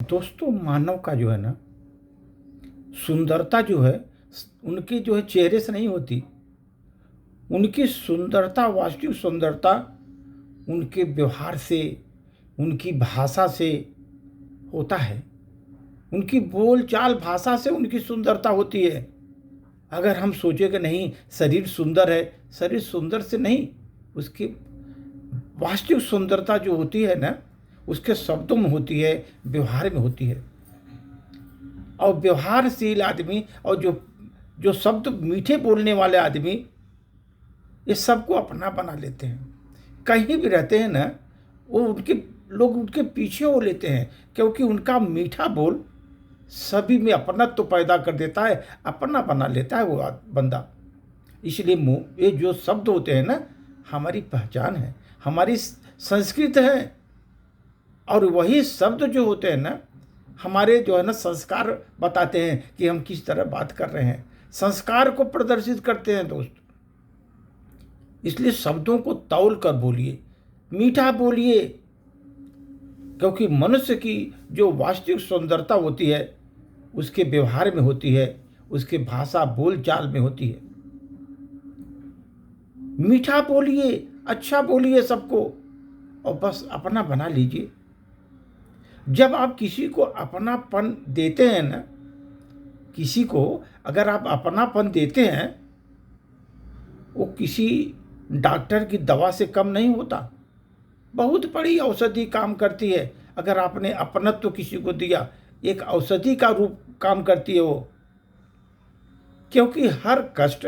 दोस्तों, मानव का जो है ना, सुंदरता जो है, उनके जो है चेहरे से नहीं होती। उनकी सुंदरता, वास्तविक सुंदरता उनके व्यवहार से, उनकी भाषा से होता है। उनकी बोलचाल भाषा से उनकी सुंदरता होती है। अगर हम सोचे कि नहीं, शरीर सुंदर है, शरीर सुंदर से नहीं, उसकी वास्तविक सुंदरता जो होती है ना, उसके शब्दों में होती है, व्यवहार में होती है। और व्यवहारशील आदमी और जो जो शब्द मीठे बोलने वाले आदमी, ये सबको अपना बना लेते हैं। कहीं भी रहते हैं ना, वो उनके लोग उनके पीछे हो लेते हैं, क्योंकि उनका मीठा बोल सभी में अपनत्व तो पैदा कर देता है, अपना बना लेता है वो बंदा। इसलिए मुँह ये जो शब्द होते हैं ना, हमारी पहचान है, हमारी संस्कृत है। और वही शब्द जो होते हैं ना, हमारे जो है ना संस्कार बताते हैं कि हम किस तरह बात कर रहे हैं, संस्कार को प्रदर्शित करते हैं दोस्त। इसलिए शब्दों को तौल कर बोलिए, मीठा बोलिए, क्योंकि मनुष्य की जो वास्तविक सुंदरता होती है उसके व्यवहार में होती है, उसके भाषा बोलचाल में होती है। मीठा बोलिए, अच्छा बोलिए सबको, और बस अपना बना लीजिए। जब आप किसी को अपनापन देते हैं ना, किसी को अगर आप अपनापन देते हैं, वो किसी डॉक्टर की दवा से कम नहीं होता। बहुत बड़ी औषधि काम करती है। अगर आपने अपनत्व किसी को दिया, एक औषधि का रूप काम करती है वो। क्योंकि हर कष्ट,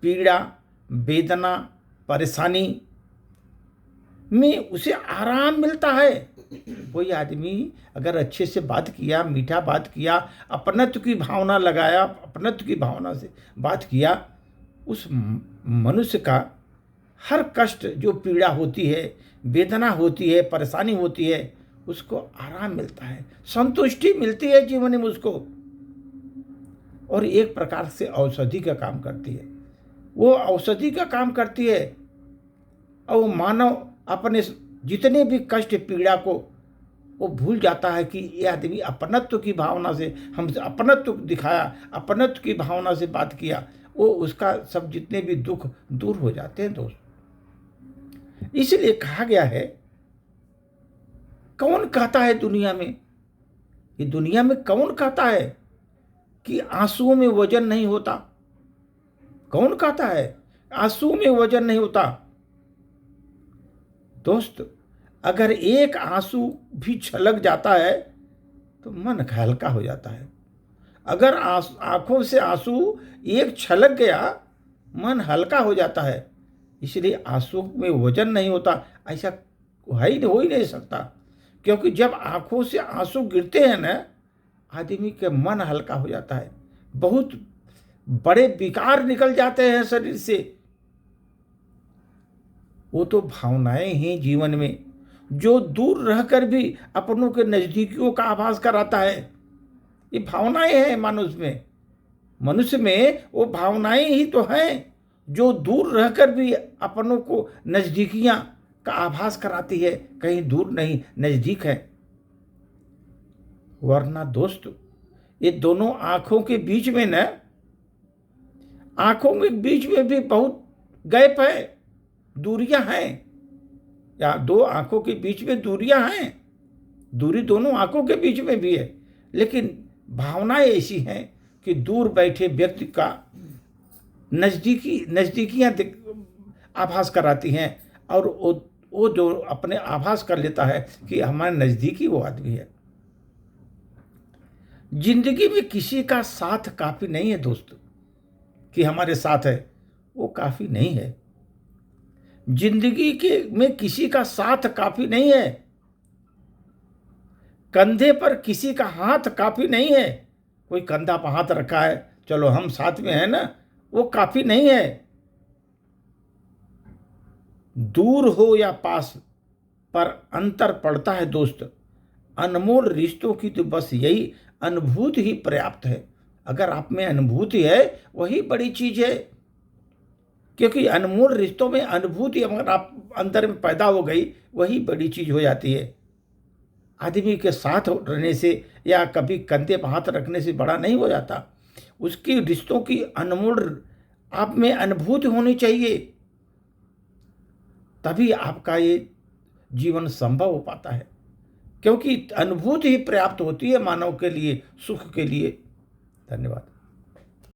पीड़ा, वेदना, परेशानी में उसे आराम मिलता है। कोई आदमी अगर अच्छे से बात किया, मीठा बात किया, अपनत्व की भावना लगाया, अपनत्व की भावना से बात किया, उस मनुष्य का हर कष्ट, जो पीड़ा होती है, वेदना होती है, परेशानी होती है, उसको आराम मिलता है, संतुष्टि मिलती है जीवन में उसको। और एक प्रकार से औषधि का काम करती है, वो औषधि का काम करती है। और मानव अपने जितने भी कष्ट, पीड़ा को वो भूल जाता है कि ये आदमी अपनत्व की भावना से हमसे अपनत्व दिखाया, अपनत्व की भावना से बात किया, वो उसका सब जितने भी दुख दूर हो जाते हैं दोस्त। इसलिए कहा गया है, कौन कहता है दुनिया में, ये दुनिया में कौन कहता है कि आंसुओं में वजन नहीं होता? कौन कहता है आंसू में वजन नहीं होता? दोस्त, अगर एक आंसू भी छलक जाता है तो मन हल्का हो जाता है। अगर आंखों से आंसू एक छलक गया, मन हल्का हो जाता है। इसलिए आंसू में वजन नहीं होता, ऐसा हो ही नहीं सकता। क्योंकि जब आंखों से आंसू गिरते हैं ना, आदमी के मन हल्का हो जाता है, बहुत बड़े विकार निकल जाते हैं शरीर से। वो तो भावनाएं हैं जीवन में, जो दूर रहकर भी अपनों के नजदीकियों का आभास कराता है। ये भावनाएं हैं मनुष्य में वो भावनाएं ही तो हैं जो दूर रहकर भी अपनों को नजदीकियां का आभास कराती है, कहीं दूर नहीं, नजदीक है। वरना दोस्त, ये दोनों आंखों के बीच में न, आंखों के बीच में भी बहुत गैप है, दूरियां हैं। या दो आंखों के बीच में दूरियां हैं, दूरी दोनों आंखों के बीच में भी है, लेकिन भावनाएं ऐसी हैं कि दूर बैठे व्यक्ति का नजदीकियां आभास कराती हैं। और वो जो अपने आभास कर लेता है कि हमारे नजदीकी वो आदमी है। जिंदगी में किसी का साथ काफी नहीं है दोस्त, कि हमारे साथ है, वो काफी नहीं है। जिंदगी के में किसी का साथ काफी नहीं है। कंधे पर किसी का हाथ काफी नहीं है। कोई कंधा पर हाथ रखा है, चलो हम साथ में हैं ना, वो काफी नहीं है। दूर हो या पास, पर अंतर पड़ता है दोस्त। अनमोल रिश्तों की तो बस यही अनुभूति ही पर्याप्त है। अगर आप में अनुभूति है, वही बड़ी चीज है। क्योंकि अनमोल रिश्तों में अनुभूति अगर आप अंदर में पैदा हो गई, वही बड़ी चीज हो जाती है। आदमी के साथ रहने से या कभी कंधे पर हाथ रखने से बड़ा नहीं हो जाता। उसकी रिश्तों की अनमोल आप में अनुभूति होनी चाहिए, तभी आपका ये जीवन संभव हो पाता है। क्योंकि अनुभूति ही पर्याप्त होती है मानव के लिए, सुख के लिए। धन्यवाद।